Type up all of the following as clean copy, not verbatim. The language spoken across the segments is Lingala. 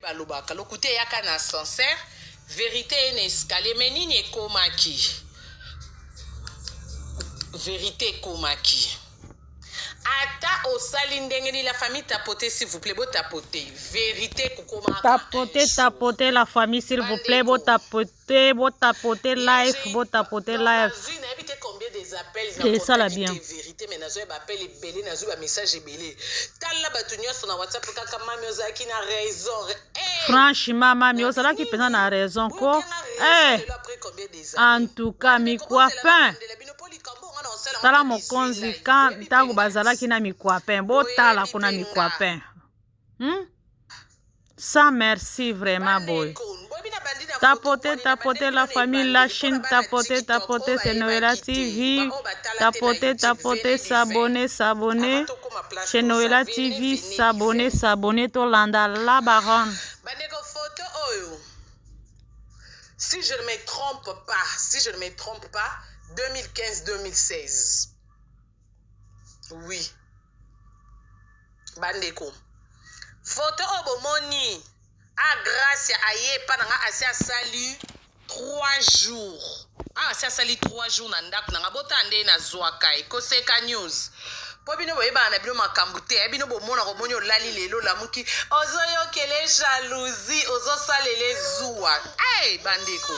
balobaka lokute yaka na ascenseur vérité en escalier mais nini ekomaki vérité ekomaki ata osali ndenge nini la famille tapoter s'il vous plaît bo tapoter vérité kokomaka tapoter la famille s'il vous plaît bo tapoter live bo tapoter live et ça la bien vérité mais nazo ba appel ebele nazo ba message ebele tala batu nyonso na WhatsApp kaka mami ozaki na raison franchement mami ozalaki pena na raison ko en tout cas mikwapin tala mokonzi ntango bazalaki na mikwapin botala kuna mikwapin sans merci vraiment boy tapoter la famille la Chine tapoter c'est Noëlla TV tapoter s'abonner chez Noëlla TV s'abonner tolanda la baronne. Si je ne me trompe pas 2015-2016 oui bandeko photo obomoni a grâce à yepa nanga asi asali 3 jours asi asali 3 jours na ndako nanga botande na zwaka ekoseka news po bino boyeba na bino makambo te bino bomona komoni olali lelo lamuki ozoyokele jalousie ozosalele zuwa bandeko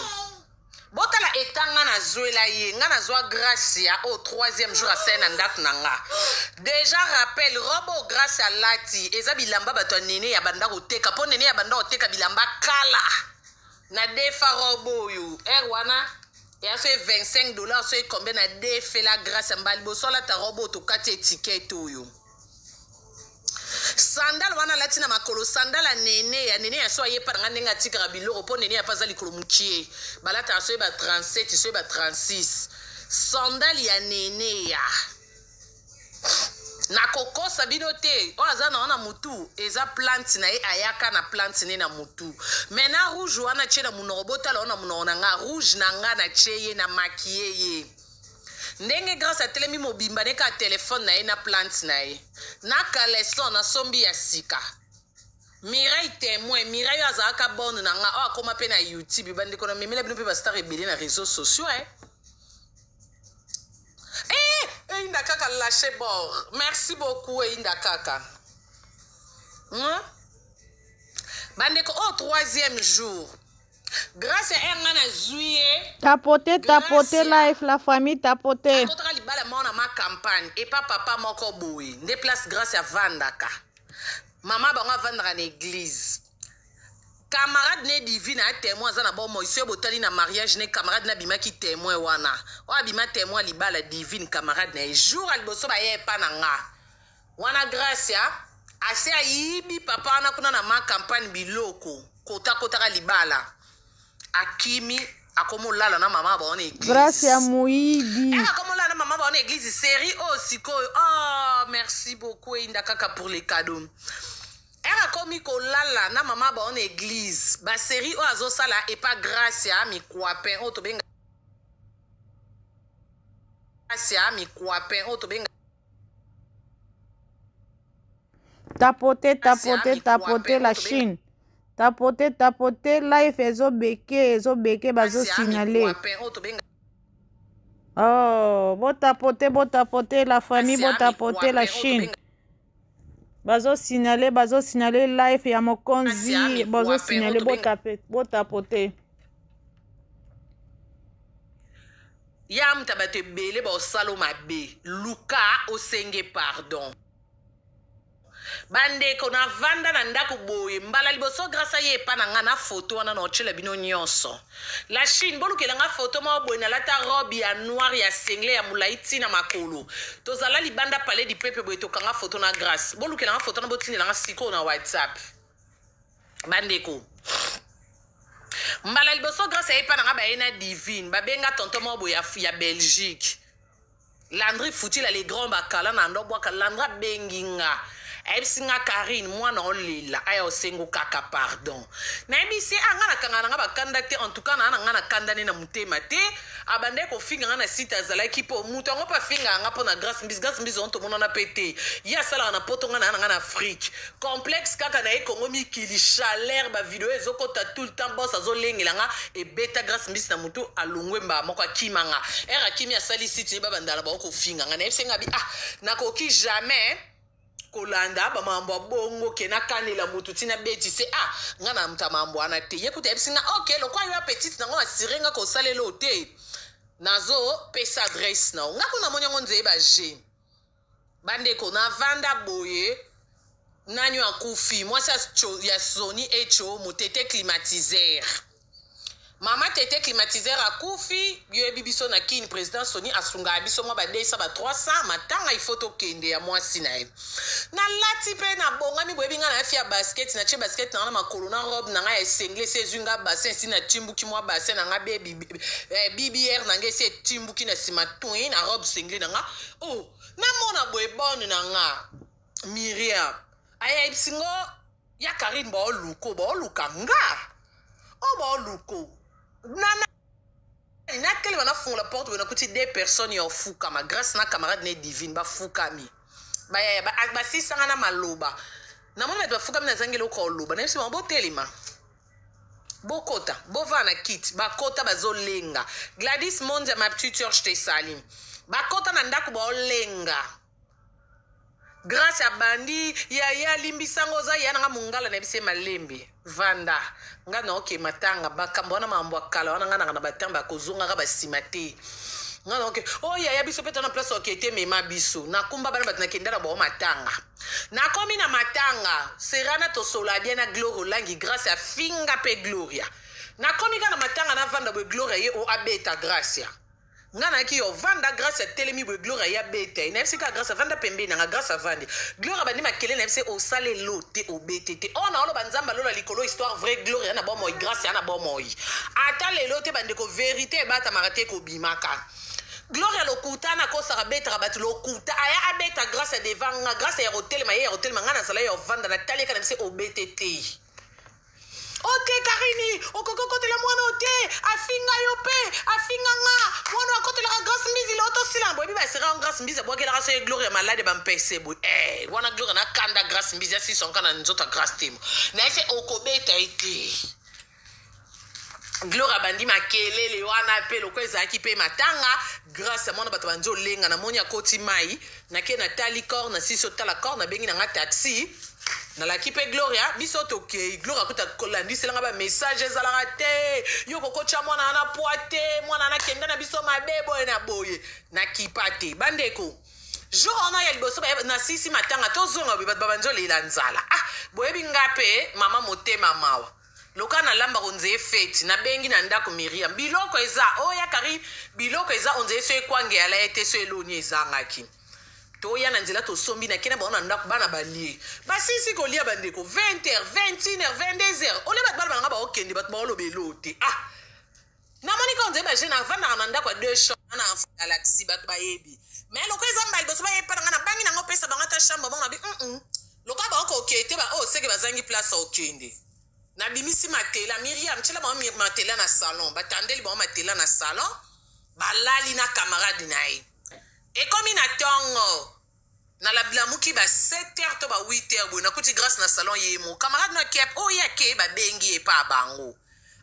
botala etanga na zwela ye nga na zwa grâce ya au 3e jour asali na ndako nanga déjà rappel robo grâce à lati eza bilamba bato nene ya banda koteka po nene ya banda koteka bilamba kala na defa robo oyo wana ya so $25 so combien na defa la grâce mbali bosola ta robo tokati étiquette oyo sandal wana lati na makolo sandal ya nene ya so ayepa nga ndenge atikaka biloko po nene ya paza likolo mukie balata so ba 37 so ba 36 sandal ya nene ya na kokosa bino te o aza na wana mutu eza plante na ye ayaka na plante ne na mutu mais na rouge wana tie na munoko botala wana munoko na nga rouge na nga na tie ye na maquiller ye ndenge grâce à telemi mobimba ne ka telefone na ye na plante na ye na kaleson na sombi ya sika Mireille témoin Mireille azalaka bonne na nga o akoma pe na YouTube bandeko na memela bino pe ba star ebele na réseaux sociaux Inda kaka lâché bord. Merci beaucoup Inda kaka. Bandeko au 3e jour. Grâce à un an juillet. Tapoter live la famille tapoter. Kotaka libala mona ma campagne et papa moko boy. Déplace grâce à Vandaka. Maman banga vandra na église. Camarade ne divine a témoin za na bon monsieur botali na mariage ne camarade na bima ki témoin wana o abima témoin libala divine camarade na jour alboso ba yepa na nga wana grâce ya ase ayibi papa na kuna na ma campagne biloko kota libala akimi akomolala na mama ba on église grâce ya muibi akomolala na mama ba on église série sikoyo oh merci beaucoup Inda kaka pour les cadeaux. Era komi ko lala na mama ba on église ba série o azo sala et pas grâce à mi kwapin o to benga grâce à mi kwapin o to benga tapoter la Chine tapoter live ezo beke bazo signaler bo tapoter la famille bo tapoter la Chine bazo signaler live ya mokonzi bazo signaler bo tapoter yam tabate bele ba osalo mabe luka osenge pardon bandeko na vanda na ndako boye mbala liboso grâce à ye pa na nga na photo wana na ochela bino nyonso la Chine bolukela nga photo ma boye na lata robe ya noir ya sengle ya mulaiti na makolo tozala libanda palais du peuple boye to kanga photo na grâce bolukela nga photo na botini nga siko na WhatsApp bandeko mbala liboso grâce à ye pa na nga ba ena divine babenga tonton ma boye ya Belgique Landry Fouti la les grands bakala na ndo bwaka Landra benginga ayebisi Karine mwana olela aya osengo kaka pardon nayebisi nga na kanga nga bakanda te en tout cas nga na kanda ne na mutema te abande kofinga nga na site azalaki po mutu yango pa finga nga po na grâce mbisi on tomona na pete ya sala na poto nga na Afrique complexe kaka na ekongo mikili chaleur ba video ezokota tout le temps boss azolengela nga e beta grâce mbisi na mutu alungwe mba moko akimanga era kimi asali site ba bandala ba kofinga nga nayebisi nga bi nakoki jamais kolanda ba mambo bongo kena kanela mutu tina beti se nga na mta mambo ana te yekuta yebisi nga okay lokwa yo petite nango asirenga ko salelo te nazo pesa adresse na nga kuna monya ngonze ba je bandeko na vanda boye nanyo akufi moi ça ya Sony echo motete climatiseur mama tete climatiseur akufi yo bibiso na kin président Sony asunga biso mo ba 200 ba 300 matanga ifoto kende ya mwasi na ye na lati pe na bonga mi boyebi nga na fia basket na che basket na makolo na robe na nga esengle se zunga bassin si na timbuki mwa bassin na nga baby BBR na nga se timbuki na sima twin na robe sengle na nga na mona boye bonne na nga Miriam aya ibsingo ya Karine ba oluka nga ba oluko na tele bana fond la porte bana kuti des personnes yo fuka ma grâce na camarade ne divine ba fuka mi ba sisanga na maloba na mona ba fuka mi na zangelo ko loba na yesi bo telema bokota bovana kit bakota bazolenga Gladys Monza ma petite sœur je te salim bakota na ndako ba olenga grâce à bandi ya limbisango za ya nga mungala na bise malembe vanda nga na oke matanga bakambo na mambo akala wana nga na batamba kozunga ka basimate nga na oke ya biso peta na place okete mema biso na kumba bana batna kendala ba matanga na komi na matanga serana to sola bien na gloire langi grâce à finga pe gloria na komi ka na matanga na vanda bo gloria ye o abeta gracia ngana ki yo vanda grâce à telemi bo gloire ya bete na fsika grâce à vanda pembe na grâce à vandi gloire bandi makele na fse o sale lote o btt ona olo banzamba lola likolo histoire vrai gloire na bomo grâce na bomo ata le lote bande ko vérité bata marate ko bimaka gloire lokuta na ko sara betra bat lokuta aya abeta grâce à devanga grâce à hotel ma ya hotel ngana sala yo vanda na tale kana fse o btt ote Karini okokokotela mwana ote afinga yo pe afinga nga mwana akotela grâce mbizi loto silambo ebi ba sera grâce mbizi bwakela ka so gloire malade ba mpese bo wana gloire na kanda grâce mbizi asi sonka na nzota grâce timo na ese okobeta ite gloire bandi makelele wana pe loko ezaki pe matanga grâce à mwana bato banzo lenga na moni akoti mai na ke na tali corps na siso tala corps na bengi na nga taxi na la kipe Gloria biso toke Gloria kuta kolandi selanga ba message ezalaka te yo kokocha mwana na poite mwana na kenda na biso mabebo na boye na kipate bandeko jour ona ya liboso na sisi matanga tozonga ba banzo lela nzala boye bingape mama motema mawa loka na lamba konze fete na bengi na ndako Miriam biloko eza ya Karine biloko eza onze so ekwange ala ete so eloni ezangaki toya na nzela to sombi na kena bona ndako bana banie basisi kolia bandeko 20h 21h 22h ole bat bana nga ba okende bat ba olobe lote na moni konze ba jena vanda na ndako deux chambres na galaxy bat ba yebi mais loko ezamba liboso ba yepa na bangi na ngopesa banga ta chambre bona bi loka ba okokete ba seke bazangi place okende na bimisi matela Miriam chela ba matela na salon batandeli ba matela na salon balali na camarade nae ekomi na tongo na la blamuki ba 7h to ba 8h bo na kuti grâce na salon yemo camarade na kep ya ke ba bengi e pa bango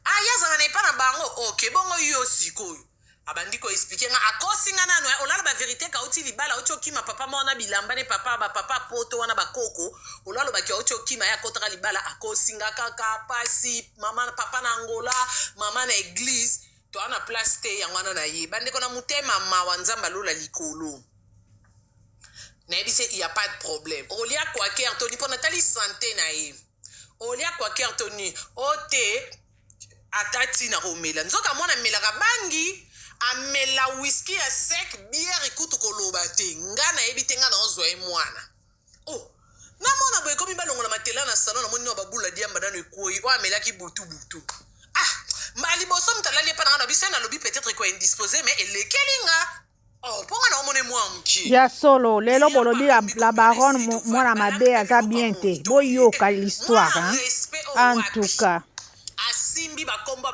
yaza na pa na bango okay bongo yo sikoyo abandi ko expliquer nga akosinga nanu olala ba vérité ka uti libala uti ma papa mona bilamba ne papa ba papa poto wana bakoko olalo ba ki uti ma ya kotaka libala akosinga kaka pasi mama papa na Angola mama na église to ana place te yangwana na ye bande kona mutema mawa nzamba lola likolo na ebise il y a pas de problème olia kwa ke Anthony pour Nathalie santé na ye olia kwa ke Anthony ote atati na romela nzoka mwana melaka bangi amela whisky ya sec bière ikutu koloba te ngana ebite ngana ozwa e mwana na mona boye komi balongola matela na salon na moni no babula diamba dano ekoi o amelaki butu mbali boso mtalali pa na bise na lobi peut-être ko indisposé mais elekelinga Oh, pourquoi non mon moi mki? Ya solo, lelo bolobi la baronne moi la mabe aza bien te. Boyo ka l'histoire hein. En tout cas. Asimbi bakomba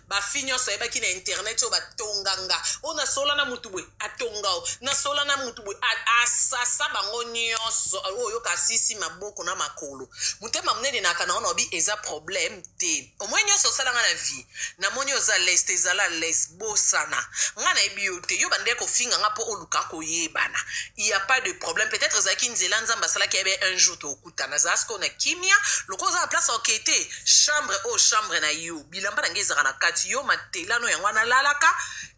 ba finyo sa eba ki na internet o batonganga ona sola na mutubwe atongao na sola na mutubwe asasa bango nyonso oyo kasisi maboko na makolo mutema munene na kana ona obi eza problème te omwe nyonso sala nga na vie na moni oza lest ezala lesbo sana nga na ebiote yo bande ko finga nga po oluka ko yebana il y a pas de problème peut-être zaki nzela nzamba sala ki ebe un jour to kutana zasko na kimia lokoza la place enquêter chambre o chambre na yo bilamba ngezaka na kati yo matelano yango na lalaka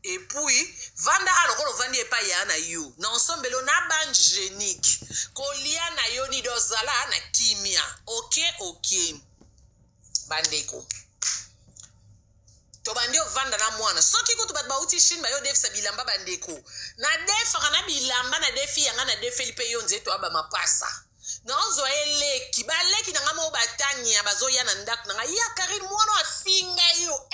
et puis vanda alokolo vandi epa ya na yo na ensemble na ban génique kolia na yo ni dozala na kimia ok bandeko to bandi vanda na mwana soki kutu bat bauti shin ba yo defsa bilamba bandeko na defa na bilamba na defi yanga na defi lipe yo nzeto aba mapasa Nozo eleki baleki na ngamo batanya bazoya na ndak na ya Karine mwana afinga yo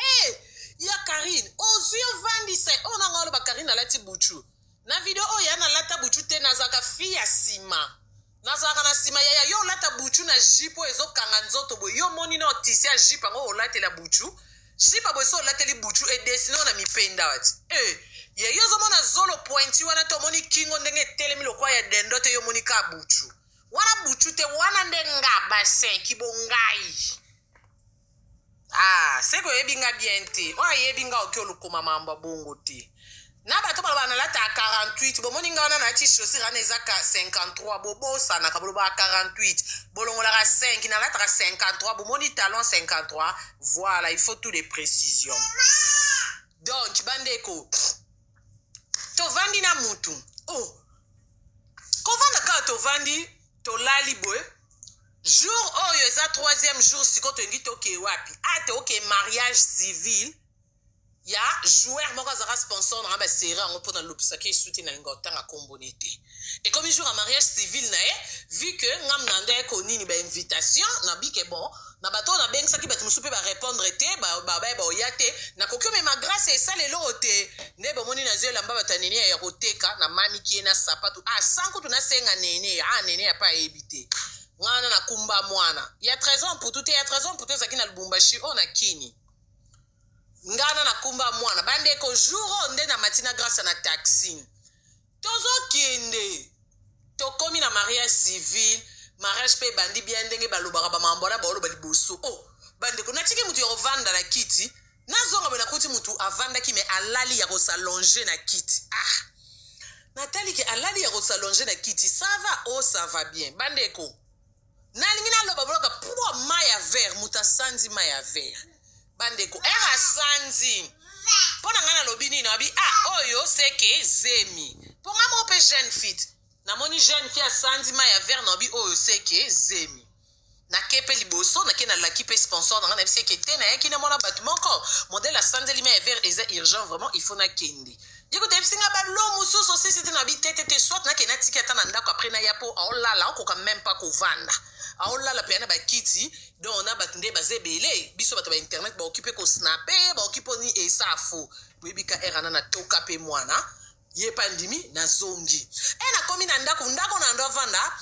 ya Karine ozio vandisa ona ngolo ba Karine alati buchu na video oya na lata buchu te nazaka fia sima nazaka na sima ya yo lata buchu na jipo ezokanga nzoto bo yo moni na otisia jipa ngo olate la buchu jipa bo so late li buchu e desino na mipenda wati ye yo zo mona zolo pointi wana to moni kingo ndenge telemi lokwa ya dendote yo moni ka buchu wana buchute wana ndenga basen kibongai seko yebinga biente wa yebinga okyolukoma mamba bongo te na bato bana lata 48 bomoninga wana na ti chaussure ana ezaka 53 bobo sana kabolo ba 48 bolongola ka 5 na lata ka 53 bomoni talon 53 voilà il faut tout les précisions donc bandeko to vandi na mutu kovanda ka to vandi to lali boy jour oyo eza 3e jour siko to ngi to ke wapi ate oke mariage civil ya joueur moko azaka sponsor na ba série ngo pona lopisa ke suti na ngotanga kombonete et comme jour à mariage civil na vu que ngam nanda ko nini ba invitation na bike bon na bato na beng saki bato musupe ba répondre te ba oyate na kokyo me ma grâce et ça lelo ote ne ba moni na zelo lamba batanini ya koteka na mami ki na sapatu sanko tuna senga nene nene ya pa ebite ngana na kumba mwana ya 13 ans pour tout et ya 13 ans pour tout zaki na Lubumbashi ona kini ngana na kumba mwana bande ko jour onde na matina grâce na taxi tozo kende to komi na mariage civil mariage pe bandi bien ndenge balobaka ba mambola ba liboso bande ko natiki mutu yo vanda na kiti nazonga bena kuti mutu avanda ki me alali ya ko s'allonger na kiti Nathalie ki alali ya ko s'allonger na kiti ça va bien bande ko nalingi na loba bloka pour maya vert muta sanzi maya vert bande ko era sanzi pona ngana lobini na bi oyo seke zemi ponga mo pe jeune fille na moni jeune fille sanzi maya vert na bi oyo seke zemi na kepe liboso na ke na laki pe sponsor na ngana seke te na yaki na mona bâtiment ko modèle la sanzi li maya vert est urgent vraiment il faut na kende yiko te singa ba lo mususu sisi na bi tete soit na ke na tiketa na ndako après na yapo olala ko quand même pas ko vanda aolala pe na ba kiti donc on a batinde bazebele biso bato ba internet ba occuper ko snapper ba occuper ni esafo webika erana na toka pe mwana ye pandimi na zongi na komi na ndako na ndo vanda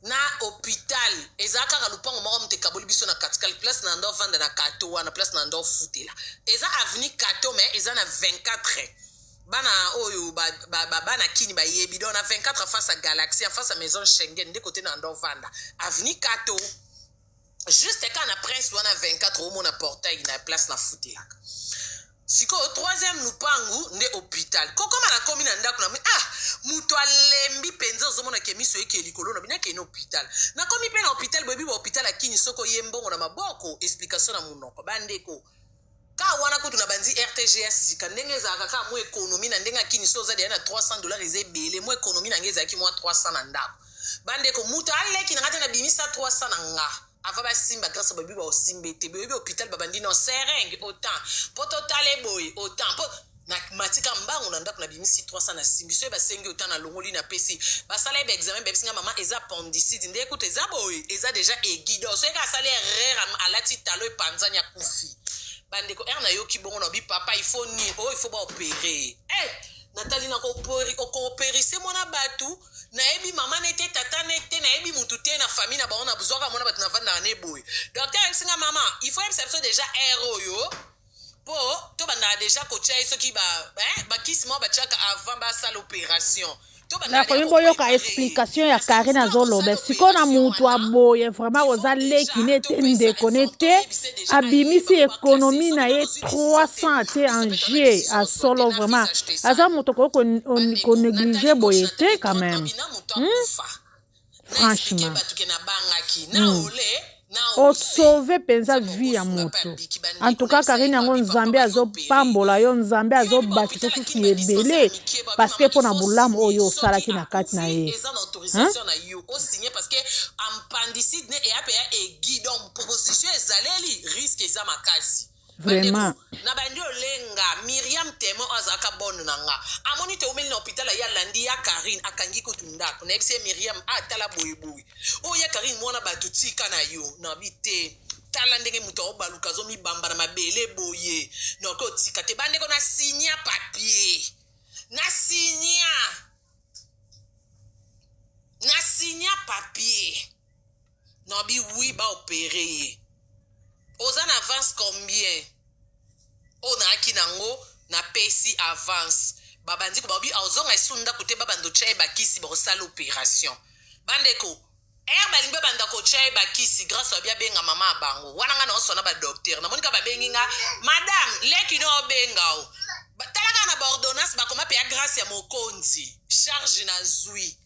na hôpital ezaka ka lupango moko mtekaboli biso na katikal place na ndo vanda na kato wana place na ndo futela eza avenue kato mais eza na 24 bana oyo bana kini ba yebi donc na 24 face à Galaxy en face à maison Schengen de côté na ndo vanda avenue kato juste quand na prince wana 24 au mona portail na place na futela siko 3e lupangu nde hôpital kokoma na komi na ndako na mutu alembi penza ozomona ke miso eke likolo na bina ke na hôpital na komi pe na hôpital boyebi ba hôpital akini soko yembongo na maboko explication na munoko bandeko ka wana kutu na bandi RTGS sika ndenge ezalaka ka mo économie na ndenge akini so zadi na $300 ezebele mo économie na ngeza ki mo 300 na ndako bandeko mutu aleki na ngata na bimisa 300 na nga ava basimba grâce babi ba osimbete boyebi hôpital babandi no seringue autant poto tale boy autant na matika mbangu na ndako na bimisi 300 na simbiso ba sengi autant na longoli na PC basala ba examen ba bisinga mama eza appendicite nde écoute eza boy eza déjà egido so ka sala rare alati talo epanzanya kufi bandeko na yoki bongo na bi papa il faut ni il faut ba opérer Nathalie na koopérise mona batu na ebi mama nete tata nete na ebi mutu te na famille na baona buzwaka mona batu na vanda na boy. Docteur singa mama, il faut que déjà héros yo. Po to banda déjà coacher ce qui ba kisi mo ba chaka avant ba sala opération. Na koyimbo yoka explication ya Karine azoloba siko na mutu aboye vraiment ozaleki nete ndeconnecté abimisi économie na ye 300 te en jeu à solo vraiment aza mutu ko négliger boye te quand même franchement o sauver penza vie ya mutu en tout cas Karine yango nzambe azopambola yo nzambe azobakisa susu ebele parce que pona bulamu oyo osalaki na kati na ye parce que appendicite ne eya peya egi donc proposition ezaleli risque eza makasi vraiment na bandi olenga Miriam Temo azaka bonne nanga amoni te omeli na hôpital ya landi ya Karine akangi ko tundako na exe Miriam atala boyeboy o ya Karine mwana batutika na yo na bite tala ndenge muto obaluka zo mibamba na mabele boye na ko tika te bande ko na signer papier na signer papier na bi oui ba opérer aux en avance combien on a aki nango na pesi avance babandi ko babi ozonga isunda kote babando chai bakisi ba sala opération bandeko balinga banda ko chai bakisi grâce à bien benga mama bango wana nga na osona ba docteur na monika ba benginga madame leki no benga o talaka na ordonnance ba koma pe grâce ya mokonzi charge na zui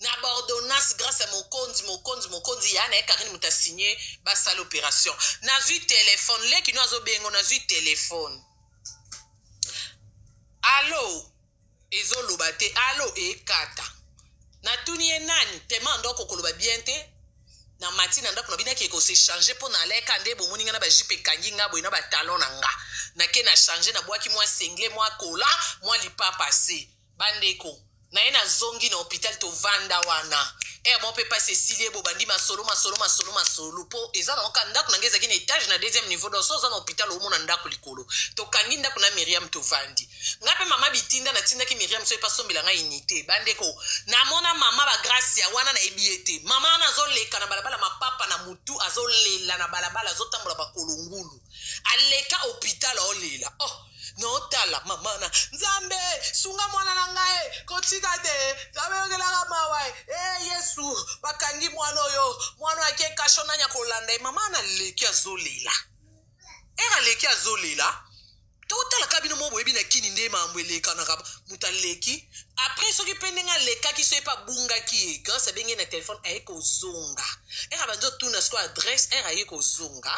na ordonnance grâce à mokonzi ya na Karine muta signé ba sala opération na vu téléphone leki no azobengo na vu téléphone allo ezoloba te allo ekata na tuni nani tema ndoko koloba bien te na matina ndako na bina ki ko se changer pour na leka nde bomoni nga na ba jipe kangi nga boy na ba talon na nga na ke na changer na boaki moi single moi kola moi lipa passé bandeko na ena zongi na hôpital to vanda wana mon peut pas Cécilie bo bandi masolo po eza na okanda kuna ngeza kine étage na deuxième niveau do so za na hôpital o mona ndako likolo to kangi ndako na Miriam to vandi ngape mama bitinda na tinda ki Miriam so epa sombela nga unité bandeko na mona mama ba Gracia wana na ebiete mama na zo leka na balabala mapapa na mutu azolela na balabala zotambola ba kolongulu aleka hôpital olela no tala mama na nzambe sunga mwana na ngai kotika te nzambe yokelaka mawa yesu bakangi mwana oyo mwana ake kashona nya kolanda mama na leki azolela leki azolela to tala kabino mo boyebi na kini nde mambo eleka na kaba mutaleki après soki pendenga leka ki so epa bunga ki grâce à benge na téléphone ayeko zonga banzo tuna sko adresse ayeko zonga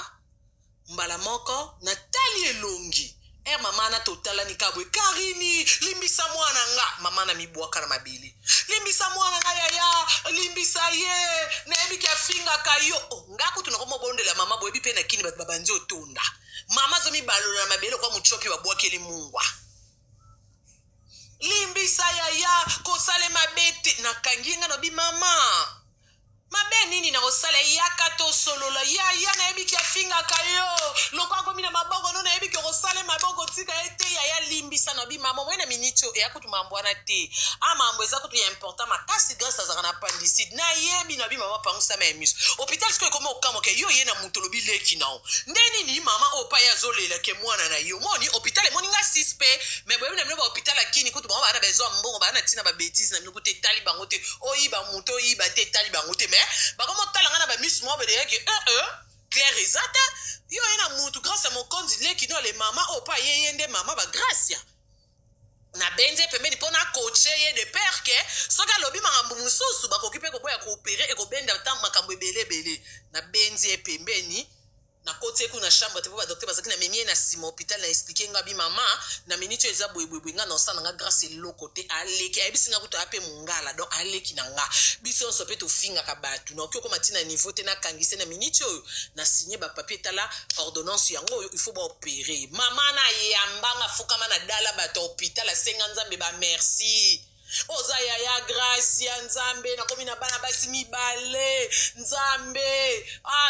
mbala moko na tali elongi mama na totala ni kabwe Karini limbisa mwana nga mama na mibwaka na mabili limbisa mwana nga yaya limbisa ye na ebi kia finga kayo ngako tunakoma bondela mama boyebi pe na kini babanzi otonda mama zo mibalo na mabele kwa muchopi babwakeli mungwa limbisa yaya kosale mabete na kanginga no bi mama mabe nini na osala yaka to solola ya na ebi kia finga kayo lokwa komi na maboko no na ebi kia osale maboko tika ete ya limbisa na bi mama mwena minito ya kutu mambo na te mambo eza kutu ya important makasi grâce à zana appendicite na yebi na bi mama pangusa ma emis hôpital sko komo okamo ke yo ye na mutolobi leki nao ndeni ni mama opa ya zolela ke mwana na yo moni hôpital moni nga 6 pe mais boyebi na mino hôpital akini kutu mama bana bezo mbongo bana tina ba bêtise na mino kutu tali bango te oyiba muto oyiba te tali bango te mais bakomo talanga na ba miss mo be de ke clair exact yo ena mutu grâce à mon compte leki no le mama opa yende mama ba Gracia na benze pembeni pona coacher ye de père ke soka lobi makambo mususu bakokipe ko boya ko opérer e ko benda tam makambo ebele na benze pembeni na kote ku na chambre te ba docteur bazaki na memie na sima hôpital na expliquer nga bi mama na minute eza boyeboy nga na osana nga grâce lo côté aleki abisinga kuto ape mungala donc aleki na nga biso so pe to finga ka batu na okyo matina niveau te na kangise na minute oyo na signer ba papier tala ordonnance yango il faut ba opérer mama na yambanga fukama na dala ba hôpital a senga nzambe ba merci oza ya Gracia nzambe na komi na bana basi mibale nzambe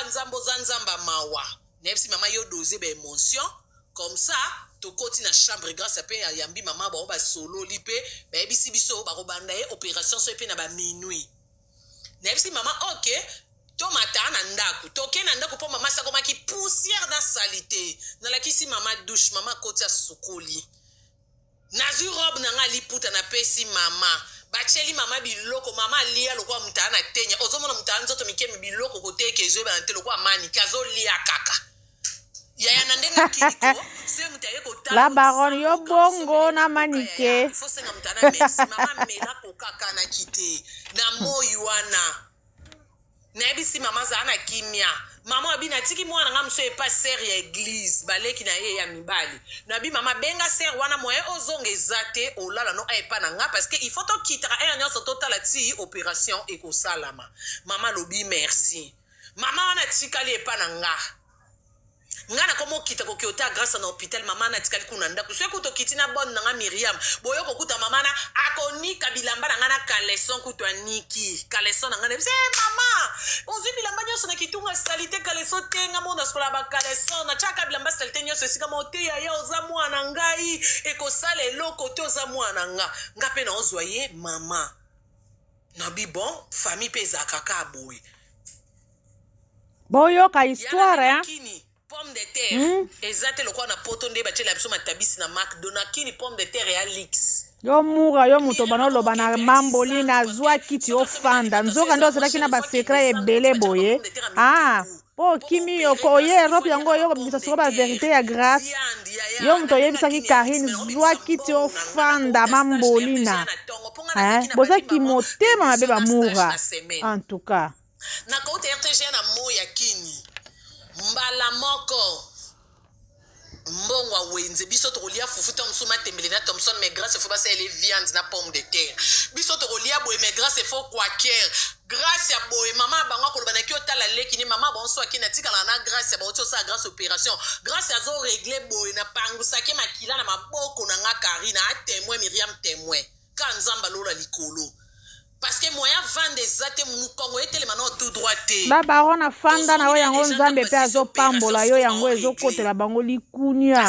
nzambo za nzamba mawa nepsi mama yo doser ba émotion comme ça tokoti na chambre grâce à pe yambi mama ba solo lipe ba bisi biso ba robanda ye opération so pe na ba minuit na bisi mama OK to mata na ndaku toke na ndaku po mama sakoma ki poussière na salité na la kisi mama douche mama koti sukoli nazu robe na nga liputa na pesi mama bacheli mama biloko mama lia lokwa mutana tenya ozomona mutana nzoto mikeme biloko koteke zo ba ntelo kwa mani kazo lia kaka yaya na ndenga kiliko se mutaye kotala la baronne yo bongo na manike faut senga mutana merci mama mela kokaka na kite na moyo wana na bisi mama za na kimia mama abi na tiki mwana nga mso epa ser ya église baleki na ye ya mibali na bi mama benga ser wana moye ozongezate olala no epa na nga parce que il faut to kitara e nyonso totala ti opération ekosalama mama lobi merci mama wana tikali epa na nga ngana komo kita ko kiota grâce na hôpital mama na tikali kuna ndako so ko kiti na bonne nga Miriam boyo ko kuta mama na akoni kabilamba na ngana kaleson kutwa niki kaleson na ngana mama ozi bilamba nyoso na kitunga salite kaleson tenga mona skola ba kaleson na chaka bilamba salite nyoso sika mote ya oza mwana ngai ekosala eloko to oza mwana nga pe na ozwa ye mama na bi bon famille peza kaka boy boyo ka histoire hein pomme de terre ezate lokwa na poto nde bachela biso matabisi na McDonald's kini pomme de terre ya Lix yo mura yo muto banoloba na mamboli na zwa kiti ofanda nzoka ndo ozalaki na basekret ebele boye po kimi yo koye Europe yango yo kobimisa soko ba vérité ya grâce yo muto oyebisaki Karine zwa kiti ofanda mamboli na bozaki motema mabe bamura en tout cas na kote RTG na moya kini mbala moko mbongwa wenze biso tokolia fufu to msuma tembele na Thomson mais grâce faut basa les viandes na pomme de terre biso tokolia boye mais grâce faut quaker grâce ya boye mama bango ko lobana ki otala leki ni mama bonso akina tikala na grâce ya ba oto sa grâce opération grâce ya zo régler boye na pangusake makila na maboko na nga Karina a témoin Miriam témoin kanzamba lola likolo parce que moya vande zate mukongo etele mano tout droité ba barona fanda na yango nzambe pe azopambola yo yango ezokotela bango likunya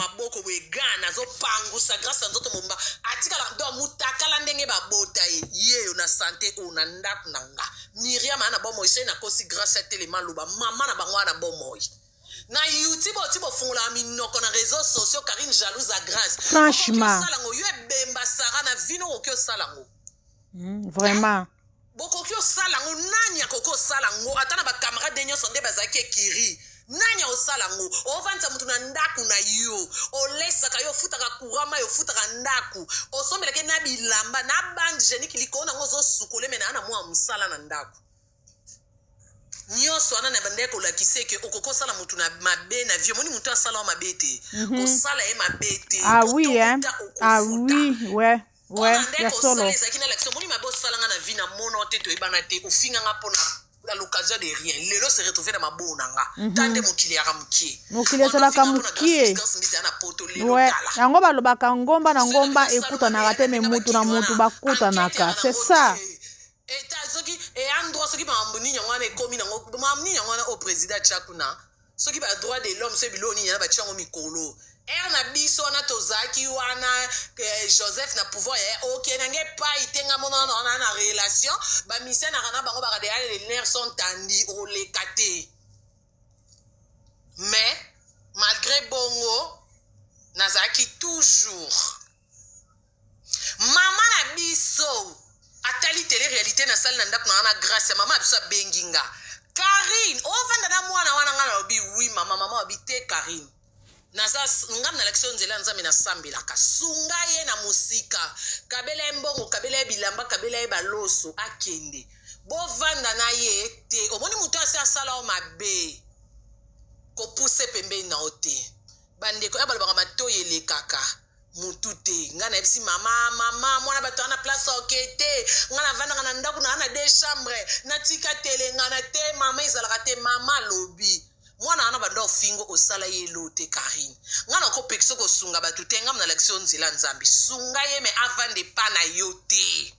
maboko wegana azopangusa grâce à nzoto momba atikala ndo mutakala ndenge babota ye na santé ona ndaku nanga Miriam ana bomo ise na kosi grâce à telema loba mama na bango na bomo na YouTube otibo fungula minoko na réseaux sociaux Karine jalouse à grâce franchement salango yo ebemba sara na vino okyo salango vraiment bokoki osalango nani akoko osalango ata na bacamarade nyonso nde bazalaki ekiri nani osalango ovanza mutu na ndaku na yo olesaka yo ofutaka kurama yo ofutaka ndaku osombelaki na bilamba na bandi jeniki likolo nango ozosukole me na mwa mosala na ndaku nyonso wana na bandeko kolakisa eke okoko osala mutu na mabe na vie moni mutu asala wa mabe te osala ye mabe te oui hein oui ouais ouais ya solo ezalaki na l'action moni mabe osalanga na vie na mono te toyebana te ofinganga mpona à l'occasion de rien lelo se retrouver na mabo nanga tande mokili ya mokie mokili ezalaka mokie ouais yango balobaka ngomba na ngomba ekutanaka te me mutu na mutu bakutanaka c'est ça eta soki androit soki bambuni nyangwana ekomi nango mamni nyangwana au président chakuna soki ba droit de l'homme se biloni nyana bachango mikolo na biso wana tozaki wana Joseph na pouvoir ok nange pa itenga mona na relation ba mission na kana bango ba les nerfs sont tendus au lekate mais malgré bongo nazaki toujours mama na biso atali télé réalité na salle na ndako na grâce mama biso benginga Karine ovanda na mwana wana ngana obi oui mama obi te Karine naza ngam na election nzela nzambe na sambela kasunga ye na musika kabela mbongo kabela bilamba kabela baloso akende bovanda na ye te omoni mutu asa sala o mabe ko pousse pembe na ote bandeko ya balobanga matoyele kaka mutu te ngana ebisi mama mwana bato na place okete ngana vanda na ndaku na deux chambres na tika tele ngana te mama izalaka te mama lobi mwana ana bando fingo osala ye lote Karine ngana ko pekso ko sunga batu tenga na election nzela nzambi sunga ye me avande pa na yote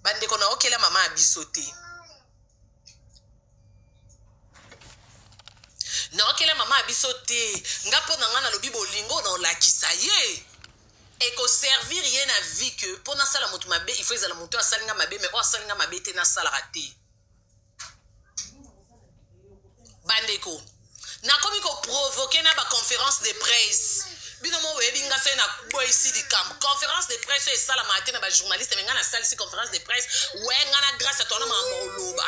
bande ko na okela mama abiso te Non, que la maman a bisoté. Nga po na nga na lobi bolingo na olakisa ye. Et qu'au servir rien à vie que pour na sala moto mabe, il faut que la moto a salinga mabe, mais o salinga mabe te na sala raté. Bandeko. Na komi ko provoquer na ba conférence de presse. Binomo webi nga fe na boy ici di camp. Conférence de presse et sala matin na ba journaliste mais nga na salle si conférence de presse. Ouais nga na grâce à toi na mamoloba.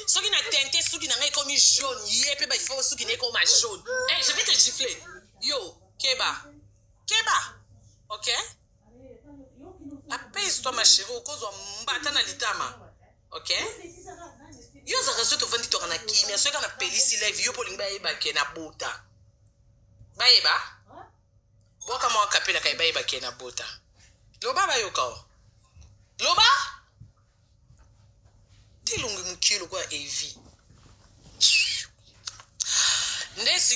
Ce qui n'a teinté sous qui n'a rien comme jaune, yé, il faut sous qui n'est comme jaune. Hey, je vais te gifler. Yo, Keba. Keba. Ok? Apaise-toi, ma chérie, au cause de m'batana litama. Ok? Yo, ça reste au vendu, tu as qui, mais ceux qui ont appelé si les vieux pour l'imba qui est na bota. Baïba? Bon, comment on capé la caïba qui est na bota? Loba, bayoka. Loba?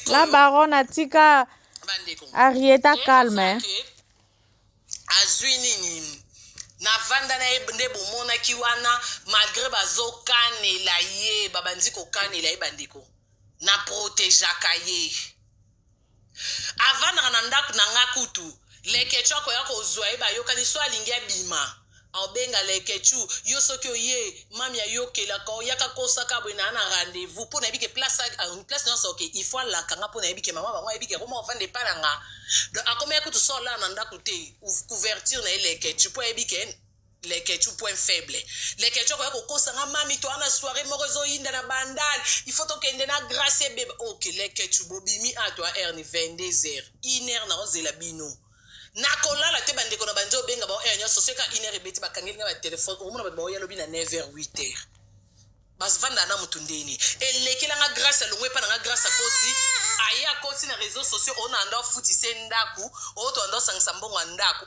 La baronne Atika Arieta calme. Azwini na vanda na ebende bomona kiwana malgré bazokane la ye babandi ko kane la ebandiko na protégeaka ye avant na ndaku na ngakutu lekecho ko yako zwa eba yokani so alingi abima Aubenga lekechu yo soki oye mami ya yokela ko yaka kosaka bwena na rendez-vous pour na bike place une place dans soki il faut la kanga pour na bike mama ba bike comment on fait pas nga donc akomya kutu so la na ndaku te couverture na lekechu pour bike lekechu point faible lekechu ko yako kosanga mami to ana soirée morozo yinda na bandal il faut to kende na grâce bébé OK lekechu bobimi à toi erni 22h 1h na ozela bino nakola la te bandeko na banzo benga ba enyo soseka ine rebeti bakangeli nga ba telefone omona ba ya lobi na 9h 8h bas vanda na mutundeni elekela nga grâce longwe pa nga grâce kosi aya kosi na réseaux sociaux ona ndo futi sendaku oto ndo sangisa mbongo ndaku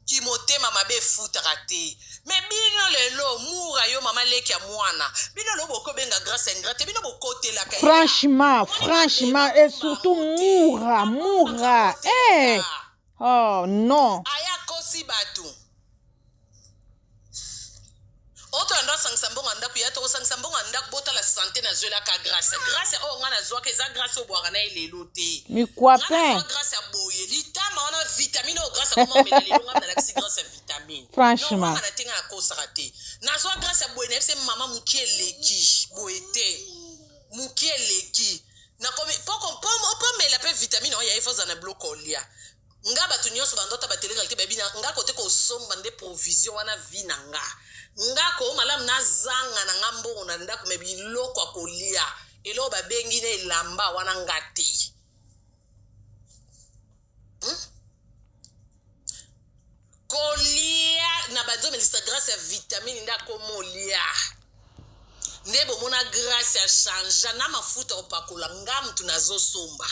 ki motema mabe futa raté mais bino lelo mura yo mama leki ya mwana bino lo boko benga grâce ingrate bino bokote la franchement et surtout mura oh non. Aya kosi batu. Oto ando sangsambonga ndaku ya to sangsambonga ndaku bota la santé na zola ka grâce. Grâce o ngana zoa ke za grâce o boanga na ilelo te. Mi quoi pain. Grâce à boye, litama ona vitamine o grâce à comment melele ngana na laxi grâce à vitamine. Franchement. Na tinga na kosa raté. Na zoa grâce à boye na fse mama mukieleki boete. Mukieleki. Na komi poko mela pe vitamine o ya ifo za na blocolia. Nga batu nyonso bandota bateleka te babi na nga kote ko somba nde provision wana vi na nga ko malamu na zanga na ngambo na ndako me biloko akolia elo babengi ne lamba wana ngati kolia na bazo melisa grâce ya vitamine ndako molia ndebo mona grâce ya chanja na mafuta opakola ngam tunazo somba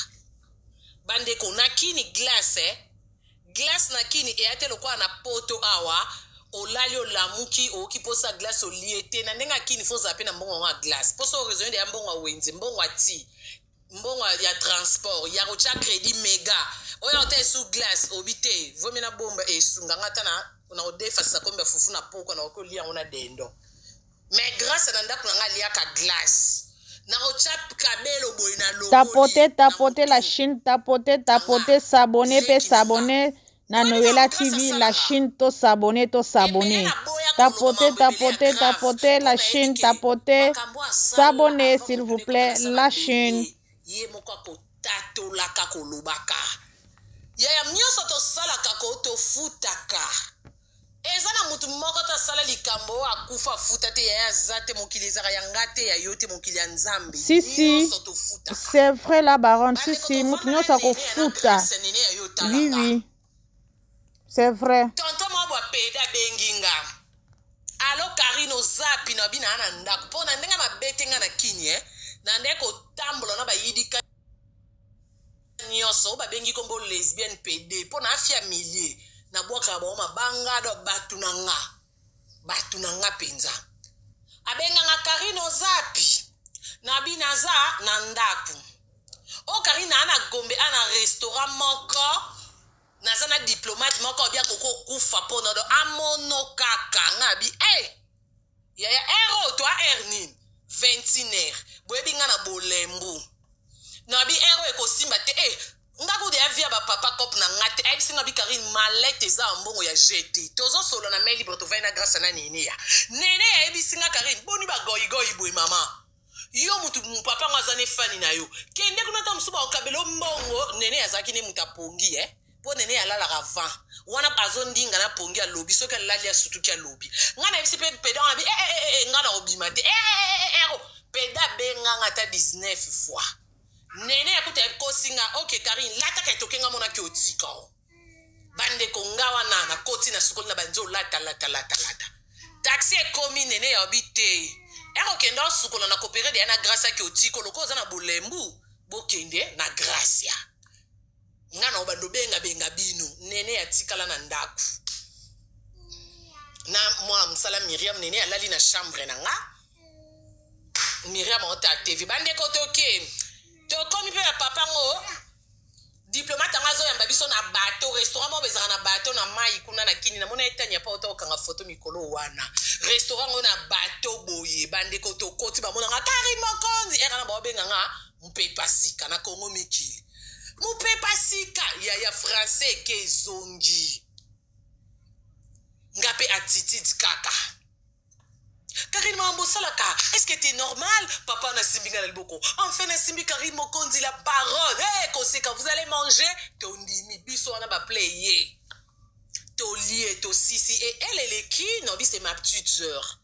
bandeko na kini glace glace na kini eate lokwa na poto awa olali olamuki okiposa glace oliete na ndenga kini foza pe na mbongo wa glace poso raison de mbongo wa wenze mbongo wa ti mbongo ya transport ya rocha credit mega oya ote su glace obite vomina bomba esunga ngata na odefa sa kombe fufu na poko na okolia ona dendo mais grâce na ndaku nga lia ka glace tapoter la chaîne, tapoter, s'abonner na Noëlla TV, la chaîne, to s'abonner. Tapoter la chaîne, s'abonner s'il vous plaît, la chaîne. Ezana mutu moko ta sala likambo akufa futa te ya zate mokilizaka ya ngate ya yote mokili ya nzambe si c'est vrai la baronne si mutu nyosa ko futa oui c'est vrai tonton mo bwa peda benginga alo karino zapi na bina na ndako pona ndenga mabetenga na kinye na ndeko tambulo na bayidika nyoso ba bengi kombo lesbienne pd pona afia milier na boka ba mabanga do batu na nga penza abenga nga karino zapi na binaza na ndaku o karina ana gombe ana restaurant moko na sana diplomate moko bia koko kufa pona do amono kaka ngabi ya ero to ernin 21h boyebi nga na bolembu ngabi ero ekosimba te ngako de avia ba papa cop na ngate ai singa bi Karine malette eza mbongo ya jeté tozo solo na mail libre to vaina grâce na nene ya bi singa Karine boni ba goyi boy mama yo mutu papa ngazane fani na yo kende kuna ta msuba okabelo mbongo nene azaki ne mutapongi po nene alala avant wana azondinga na pongi alobi soki alali asutuki alobi ngana bisi pe peda ngabi ngana obima te peda benga ta 19 fois nene akuta kosinga okay Karine lata ka tokenga mona ki otika bande kongawa na koti na sukoli na banzo lata taxi ekomi nene ya obite kenda sukola na coopérer de na grâce ki otika lokoza na bolembu bokende na gracia ngana obando benga bino nene ya tikala na ndaku na moi msala Miriam nene alali na chambre na nga Miriam ota TV bande kotoke to komi pe papa ngo diplomate ngazo ya mbabiso na bateau restaurant mo bezana na bateau na mai kuna na kini na mona etanya pa ota okanga photo mikolo wana restaurant ngo na bateau boye bande kotokoti ba mona nga Karine Mokonzi na ba benga nga mpepa sika na Kongo mikili mpepa sika ya français ke zongi ngape attitude kaka Karine Mambo Salaka, est-ce que t'es normal? Papa n'a simbi na liboko. Enfin n'a simbi Karine Mokonzi la baronne. Koseka, vous allez manger? Ton dimi biso wana ba player. To lié, to sisi. Et elle est qui? Non, c'est ma petite sœur.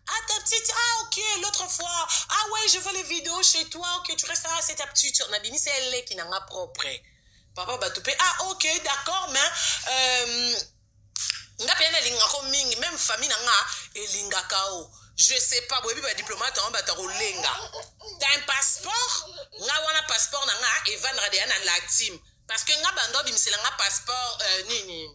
Ah, ta petite, ok, l'autre fois. Ah ouais, je veux les vidéos chez toi. Ok, tu restes là, c'est ta petite sœur. Nabini, c'est elle qui n'a pas propre. Papa va tout payer. Ah, ok, d'accord, mais nga pena linga ko mingi même famille nga elinga kao je sais pas boyebi ba diplomate en bata ko lenga t'as un passeport nga wana passeport nga evandra de na la team parce que nga bando bimisela nga passeport nini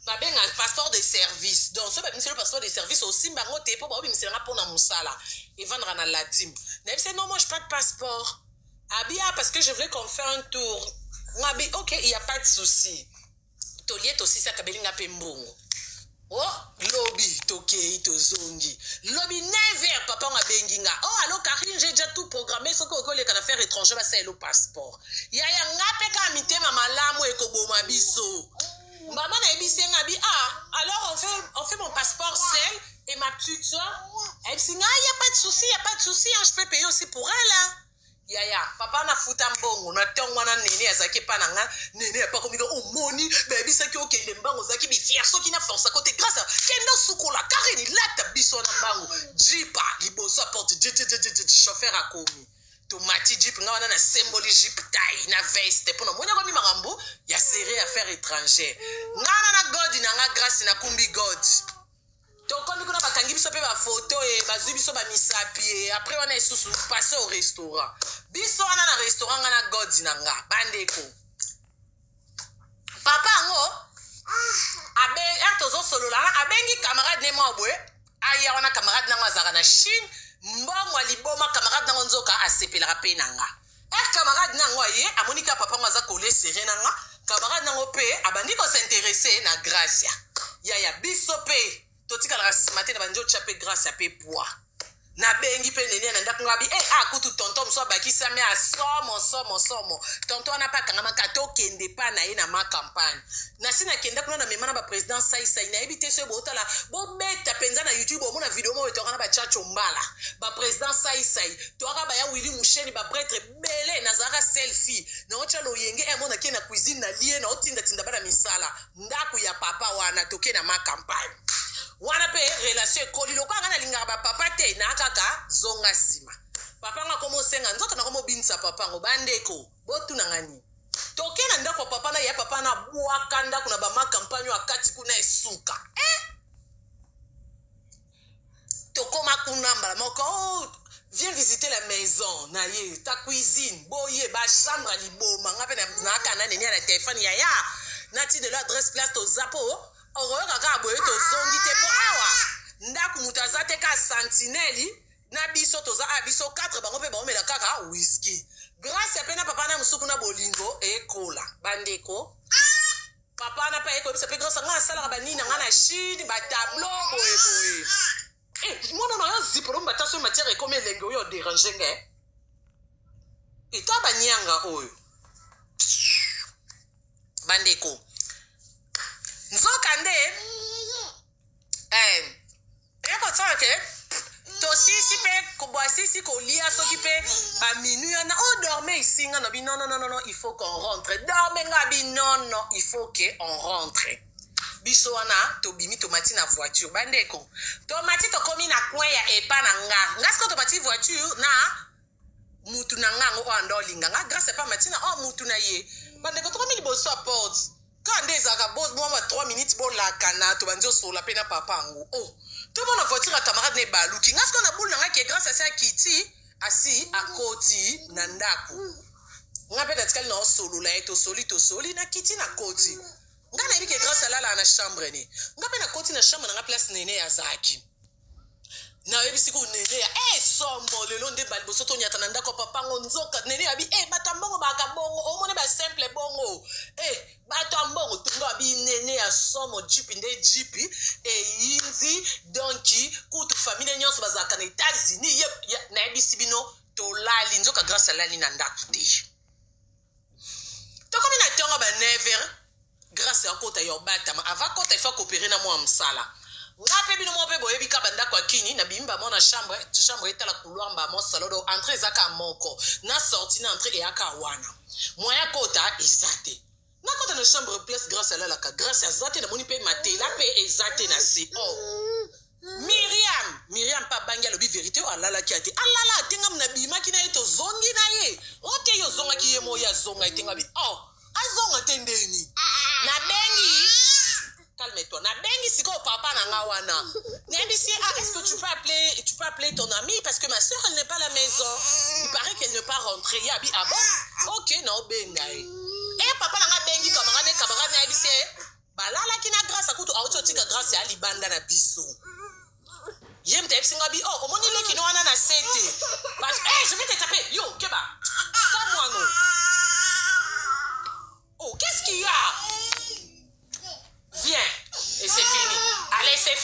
ba benga passeport de service donc ça ba bimisela passeport de service aussi mbango te po ba bimisela nga pona musala evandra na la team mais c'est non moi je pas de passeport abia parce que je voulais qu'on fait un tour ngabi OK il y a pas de souci toliet aussi ça kabelinga pembongo oh lobby toke tozongi lobby 9h papa nga benginga oh allo Karine j'ai déjà tout programmé ce que okole kana faire étranger ba ça le passeport ya ngape ka mitema malamu ekoboma biso maman na ebisenga bi alors on fait mon passeport seul et ma petite soeur elle dit il y a pas de souci hein, je peux payer aussi pour elle hein. Ya papa na futa mbongo na tongo na nene azaki pa na nga nene ya pa komika omoni baby saki okende mbango zaki bi fier soki na force côté grâce kendo sukola Karine lata biso na mbango jipa liboso porte chauffeur akomi to mati jeep nga wana na symbole jeep taille na veste pona monya ko mi makambo ya série affaires étrangères ngana na god na nga grâce na kumbi god to komi kuna bakangi biso pe ba photo bazwi biso ba misapi après wana isusu passer au restaurant biso wana na restaurant nga na god na nga bandeko papa ngo abe tozo solola abengi camarade ne mobwe aya wana camarade na ngazaka na Chine mbongo liboma camarade na nzoka asepela pe na nga camarade na ngo ye amonika papa ngo azakole seré na nga camarade na ngo pe abandi ko s'intéresser na Gracia ya biso pe totika la matin na banjo chape grâce à pe poids na bengi pe nene na ndako ngabi kutu tonton mso bakisa me asomo tonton na pa kangama kato kende pa na ye na ma campagne na sina kenda kuna na memana ba president sai na ebite so botala bo beta penza na YouTube o mona video mo to kana ba chacho mbala ba president sai to aka ba ya Willy Musheni ba prêtre belé na zara selfie na ocha lo yenge mona ke na cuisine na lie na otinda bana misala ndako ya papa wana toke na ma campagne wana pe relation ekoli lokwa nga na lingaka ba papa te na kaka zonga sima papa nga komo senga nzoka na komo binisa papa ngo bandeko botu na ngani toke na ndako papa na ya papa na bwaka ndako na ba ma campagne akati kuna esuka tokoma kuna mbala moko viens visiter la maison na ye ta cuisine boye ba chambre liboma nga pe na kana nene na téléphone ya nati de l'adresse place to zapo oroyo kaka boye tozongi te po awa ndaku mutu aza te ka sentinelle na biso toza biso 4 bango mpe baomela kaka whisky grâce pe na papa na musuku na bolingo ekola bandeko papa na pa ekoyebisa pe grâce nga asalaka banini nga na Chine batableau boye mona na yo zipolo mbata so matière ekomi elenge oyo dérange nge Et toi, banyanga oyo. Bandeko. Nzokande. Eko tsaka ke. Tosisi pe kobwasisi kolia soki pe ba minu yana o dormez ici nga bi non, il faut qu'on rentre. Dormez nga bi non, il faut que on rentre. Biso wana to bimi tomati na voiture bandeko. Tomati to komi na coin ya epa na nga. Nga sko tomati voiture na mutu na nga ngo ando linga nga grâce pas matina oh mutu na ye. Bandeko to komi liboso a porte. Quand des agabos moi 3 minutes bo la kana to banzo so la pena papa ngo. Oh. Tout le monde en voiture à camarade ne baluki. Est-ce qu'on a boule dans qui est grâce à ça Kitty assis à côté nandaku. On a peut-être qu'elle n'a solo là et soli na Kitty na côté. On a dit que grâce à là na chambre ni. On a na côté na chambre na place nene ya Zaki. Na yebi siku nene ya sombo le long de balbo soto nyata na ndako papa nzoka nene abi batambongo bakabongo o mone ba simple bongo batambongo tunga bi nene ya somo jipi nde jipi yinzi donki kutu famille nyonso bazaka na États-Unis na yebi sibino to lali nzoka grâce à lali na ndako te to komi na tonga ba never grâce à kota yo batama avant kota il faut coopérer na moi msala ngape bino mo pe boyebi ka banda kwa kini na bimba mo na chambre eta la couloir mba mo salodo entrée zaka moko na sorti na entrée aka wana moya kota ezate na kota na chambre place grâce à la grâce à zate na moni pe matela pe ezate na si oh Miriam pa bangi lobi vérité o alala ki ate alala tenga mna bima ki na eto zongi na ye o te yo zonga ki ye mo ya zonga tenga bi oh azonga tendeni na bengi. Calme-toi. Na bengi siko papa na ngawana. N'embisi est-ce que tu peux appeler ton amie parce que ma soeur elle n'est pas à la maison. Il paraît qu'elle ne peut pas rentrer. Yabi ah bon? OK, non bengai. Et papa na bengi camarade na ebisi balala kina grâce à kutu auto tika grâce à libanda na biso. Yem te ebisi ngabi oh omoni le kino wana na sete. But je vais te taper. Yo, keba. Pas moi non. Oh, qu'est-ce qu'il y a? Viens, et c'est fini. Allez, c'est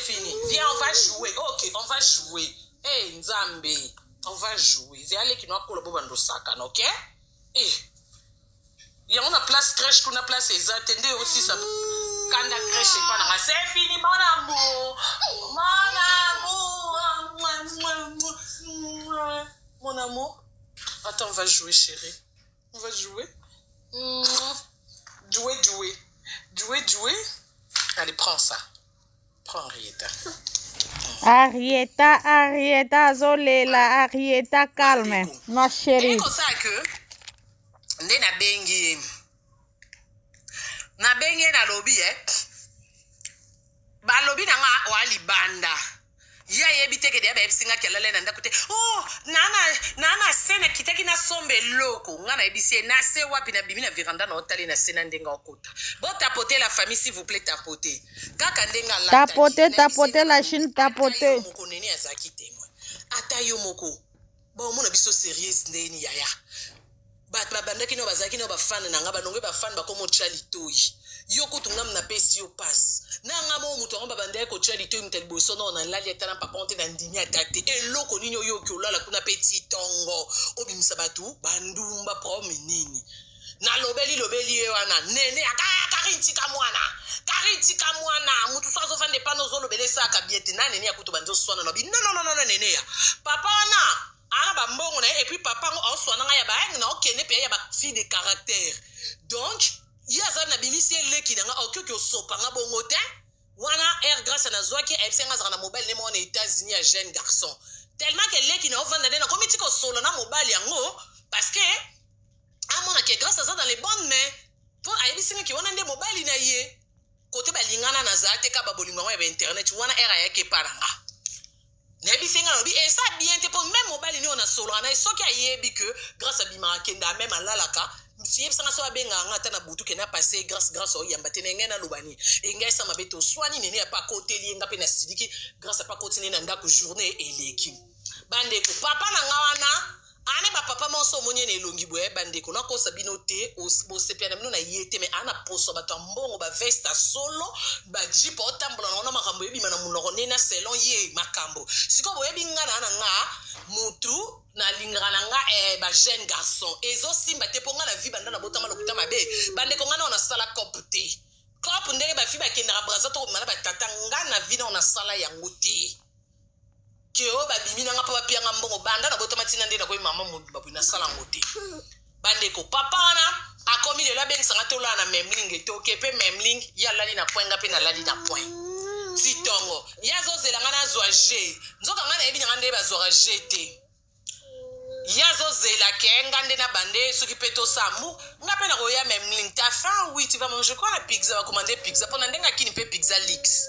fini. Viens, on va jouer. Ok, on va jouer. Hey, Nzambe, on va jouer. C'est aller qui nous a collé au bando sacan, ok? Eh, il y a une place crèche qu'on a placé. Attendez aussi ça. Quand la crèche est pas là, c'est fini, mon amour. Mon amour. Attends, on va jouer, chérie. On va jouer. Jouer. Allez, prends ça. Prends Arieta, Zolela, Arieta, calme. Ma chérie. C'est comme ça que, nde na bengi na lobby, ba lobby na nga wa libanda. Ya yebite ke dia ba ebisinga kelele na ndakute oh nana sena kitaki na sombe loko ngana ebisie na se wapi na bimi na veranda na hoteli na sena ndenga okota bon tapoter la famille s'il vous plaît tapoter kaka ndenga la tapoter la chine tapoter moko neni azaki témoin ata yo moko bon mona biso sérieuse ndeni yaya ba bandaki no bazaki no ba fan na nga ba nongwe ba fan ba komo chalitoyi yo kutunga mna pesi yo pass na nga mo mutu ngamba bandai ko chalitoyi mtel boso no na lali atana papa onte na ndimi atate eloko nini yo ki olala kuna petit tongo obimisa batu bandumba promi nini na lobeli ye wana nene akarintika mwana mutu swazo fande pano zo lobele saka biete na nene akutu banzo swana no bi non nene ya papa na ana ba mbongo na et puis papa ngo swana nga ya ba na okene pe ya ba fille de caractère donc yaza na bimisi eleki na nga okyoki osopa nga bongo te wana grâce na zwaki esenga za na mobile ne mo na États-Unis ya jeune garçon tellement que leki na ovanda na komiti ko solo na mobile yango parce que amona que grâce à ça dans les bonnes mains pour ayebisinga ki wana nde mobile na ye côté balingana na za te ka babolingo ya internet wana era yake paranga nebisinga lobi et ça bien te pour même mobile ni on a solo na soki ayebi que grâce à bima kenda même alalaka si yebisanga so abenga nga tana butu kena passé grâce au yamba tenenge na lobani engai sama beto swani nene ya pa koteli nga pe na sidiki grâce à pa kotini na ndako journée eleki bandeko papa na nga wana ane ba papa monso monye ne longi boye bandeko na ko sabino te o sepia na mino na yete me ana poso ba tambongo ba vesta solo ba jipo otambola na makambo yebi mana munoko ne na selon ye makambo siko boye binga na nga mutu na lingana nga ba jeune garçon ezo simba te ponga na vie banda na botama lokuta mabe bande konga na sala cop te cop ndenge ba fi ba kendra braza to mana ba tata nga na vie na sala yango te ke o ba bimina nga papa pia nga mbongo banda na botama tina ndena ko mama mudu babu na sala ngote bande ko papa wana akomi de la ben sanga to la na memling to kepe memling ya lali na point nga pe na lali na point titongo yazo zelanga na zwa je nzoka nga na ebi nga ndeba zwa je te yazo zela kenga ndena bande soki peto samu nga pe na koya memling ta fin oui tu vas manger quoi la pizza va commander pizza pendant ndenga kini pe pizza leaks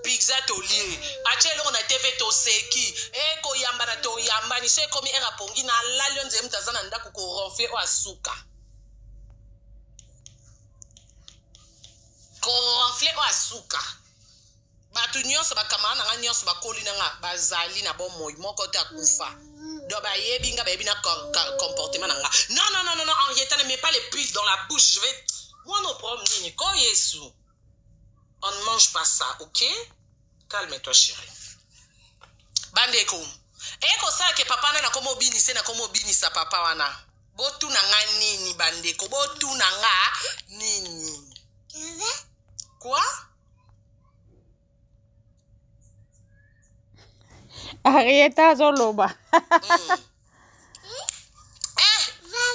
pizza to lie achelo na TV to seki ko yamba na to yamba ni se komi era pongi na lalio nze mtazana ndako ko ronfler o asuka ko ronfler o asuka batu nyonso bakamana nga nyonso bakoli na nga bazali na bo moyi moko ta kufa do ba yebi nga ba yebi na comportement na nga non Henrietta ne met pas les puces dans la bouche je vais moi non problème nini ko yesu on ne mange pas ça, ok? Calme-toi, chérie. Bandeko. Eko sa ke papa na komo bini se na komo bini sa papa wana. Botu na nga nini bandeko? Botu na nga nini? Quoi? Henrietta zoloba.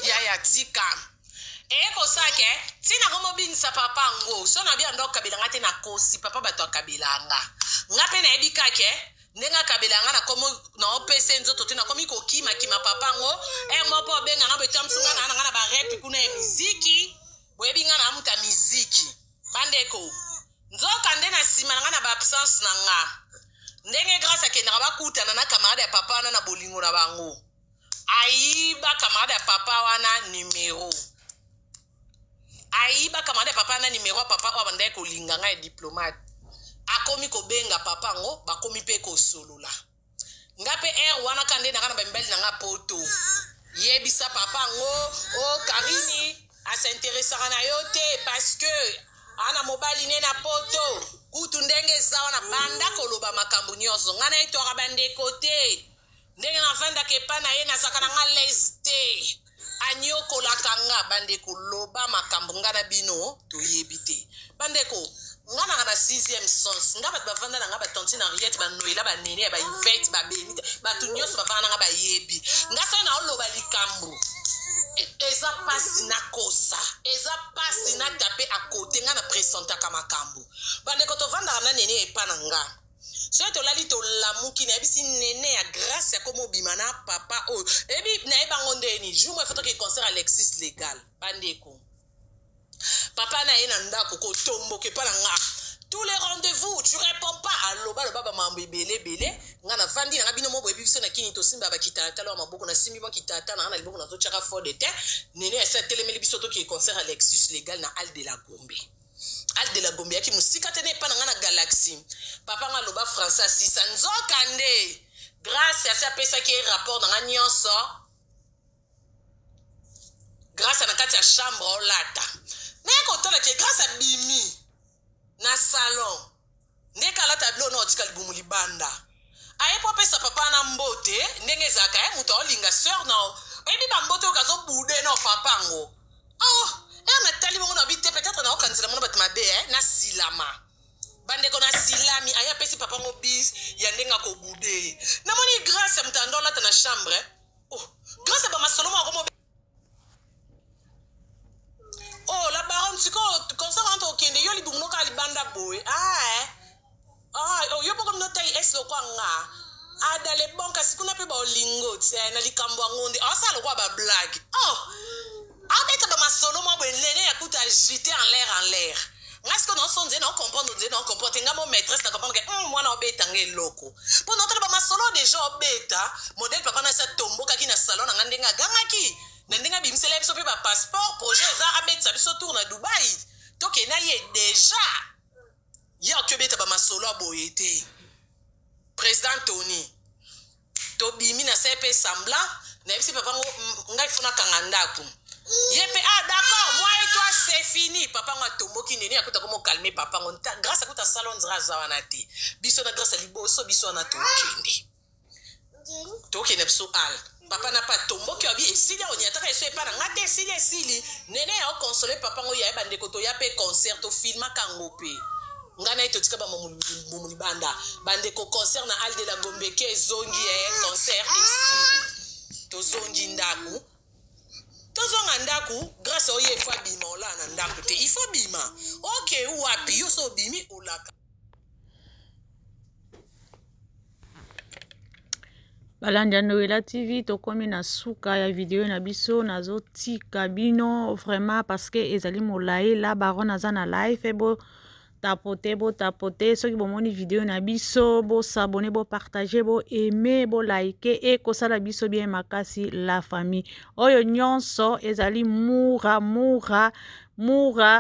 Ya tika. Eko sake tina komo binisa papa ngo so na bia ndo kabila ngate na kosi papa bato kabila nga ngape na ebika ke ndenga kabila nga na komo na opese nzoto tina komi ko kima papa ngo mopo benga na betamsunga na nga na ba rap kuna ya muziki boyebi nga na muta muziki bandeko nzoka ndena sima nga na ba absence na nga ndenge grâce ke na ba kutana na camarade ya papa na bolingo na bango aiba camarade ya papa wana numéro aiba kamade papa na numéro papa kwa banda ko linganga e diplomate akomi ko benga papa ngo bakomi pe ko solola ngape wana kande na kana bambeli nga poto yebisa papa ngo o Karini asinteressera na yote parce que ana mobali ne na poto kutu ndenge zawa na banda koloba makambo nyonso ngana etora bande kote ndenge na vanda ke pana ye na sakana nga leste anyoko la kanga bandeko loba makambo ngana bino to yebite bandeko ngana na 6e sens ngaba bavanda nga batonti na riette ba noela ba nene ba invite ba benite ba tunyoso bavanda nga ba yebi ngasa na loba likambo eza pasi na kosa eza pasi na tape a côté ngana presenta kama makambo bandeko to vanda na nene epana nga so to lali to lamuki na bisi nene ya grâce ya komo bimana papa o ebi na ebango ndeni jour photo ke concert Alexis Légal bandeko papa na ena ndako ko tombo ke pala nga tous les rendez-vous tu réponds pas allo baba mambo belé nga na vandi na bino mo boyebi biso na kini to simba ba kitata lo maboko na simbi ba kitata na liboko na zo chaka fort de terre nene esa telemeli biso to ke concert Alexis Légal na Al de la Gombe Al de la Gombe yaki musika tene pa na Galaxy papa nga loba français sisa nzoka nde grâce à ça pesa ki rapport na nyonso grâce à na kati ya chambre lata na ko tola ke grâce à bimi na salon ndeka lata blo no tika libumu libanda aye po pesa papa na mbote ndenge zaka muto olinga sœur na ebi ba mbote okazo bude no papa ngo na tali bongo na bite peut-être na okanzela mona batima be na silama bandeko na silami aya pesi papa ngo bis ya ndenga ko bude na moni grâce mtando lata na chambre grâce ba masolo mo ko la baronne siko concert entre okende yo libumu no ka libanda boy yo poko no tai eso kwa nga adale bonka sikuna pe ba olingo na likambo ngonde asalo kwa ba blague abeta ba masolo mo benene ya kuta jeter en l'air est-ce que non sonze non comprendre nga mo maîtresse na comprendre que moi na obeta ngeloko po no tala ba masolo déjà obeta modèle papa na sa tomboka ki na salon na ndenga gangaki na ndenga bimisela biso pe ba passeport projet za abeta biso tour na Dubai to ke na ye déjà ya que beta ba masolo boyete président Tony to bimi na CP semblant na bisi papa ngai funa kangandaku yepe d'accord moi et toi c'est fini papa nga tomboki nene akuta komo calmer papa ngonta grâce à kuta salon ndra zawana te biso na grâce à liboso biso na tokende biso al papa na pas tombo ki abi esili on yataka eso epa na ngate esili nene ya consoler papa ngo ya bandeko to ya pe concert to filma kango pe ngana ito tika ba momuli banda bandeko concert na Alde la Gombe ke zongi concert esili to zongi ndaku tozonga ndaku grâce oye fo bima ola na ndaku te il faut bima okay wapi yo so bimi olaka balandi Noela TV tokomi na suka ya video na biso nazotika bino vraiment parce que ezali molai la baron naza na live bo tapote soki bomoni video na biso bo s'abonner bo partager bo aimer bo liker et kosala biso bien makasi la famille oyo nyonso ezali mura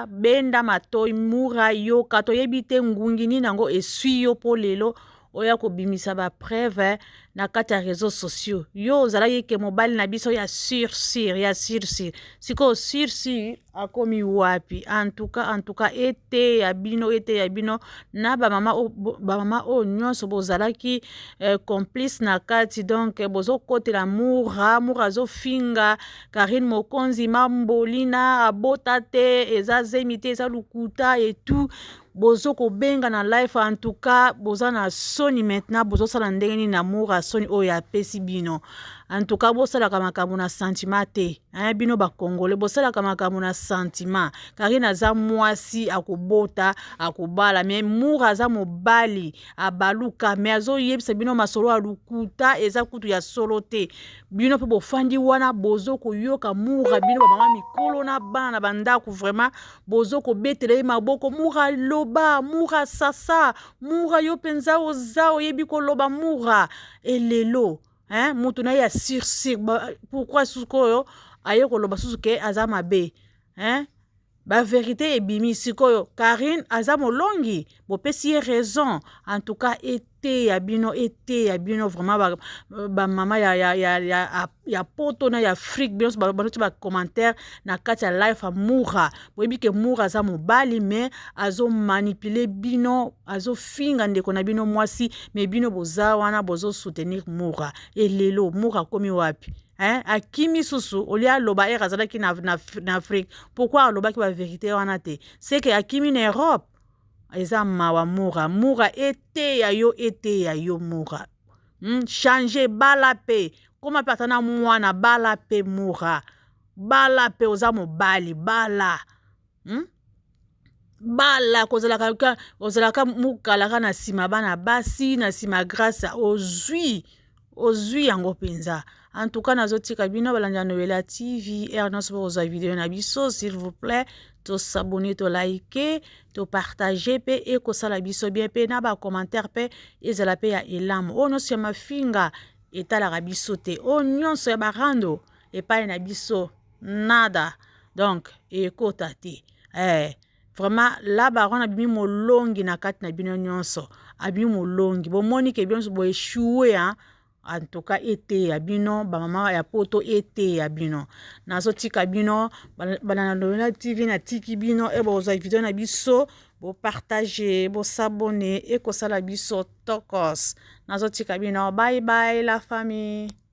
benda matoi mura yoka toyebi te ngungi nini nango esui yo po lelo oya kobimisa ba preuve na kati ya réseaux sociaux yo ozalaki ke mobali na biso ya sur siko sur akomi wapi en tout cas ete ya bino na bamama oyo nyonso bozalaki complice na kati donc bozokotela mura azofinga Karine Mokonzi Mambolina abota te eza zemi te eza lukuta et tout bozo ko benga na life en tout cas boza na soni maintenant bozo sala ndenge ni na mura soni oyo apesi bino en tout cas bosala makambo na sentiment te bino ba congolais bosala makambo na sentiment Karine aza mwasi akobota akobala mais mura aza mobali abaluka mais azo yebisa bino masolo ya lukuta eza kutu ya solo te bino pe bofandi wana bozo ko yoka mura bino ba mama mikolo na bana na bandako vraiment bozo ko betele maboko mura loba mura sasa mura yo penza oza oyebi ko loba mura elelo mutu na ya sur pourquoi sukoyo aye ko loba susuke aza mabe ba vérité ebimi sikoyo Karine aza molongi bopesi ye raison en tout cas ete ya bino vraiment ba mama ya poto na ya Afrique bino ba commentaire na kati ya live mura boyebi ke mura aza mobali mais azo manipuler bino azo finga ndeko na bino mwasi mais bino boza wana bozo soutenir mura elelo mura komi wapi akimi susu olia loba razalaki na Afrique pourquoi loba ki ba vérité wana te c'est que akimi na Europe eza mawa mura ete ya yo mura changer bala pe koma patana mwana bala pe mura bala pe oza mobali bala bala kozalaka mukalaka na sima bana basi na sima grâce ozwi yango penza en tout cas nazotika bino balanja Noela TV Ernest boza video na biso s'il vous plaît to s'abonner to liker to partager pe e kosala biso bien pe na ba commentaire pe ezala pe ya elamu ono si mafinga etala biso te o nyonso ya barando epai na biso nada donc ekota te vraiment la baron abimi molongi na kati na bino nyonso abimi molongi bomoni ke bino bo échoué en tout cas ete ya bino ba mama ya poto ete ya bino nazotika bino bana Noela TV na tiki bino e boza video na biso bo partager bo s'abonner e kosala biso tokos nazotika bino bye bye la famille.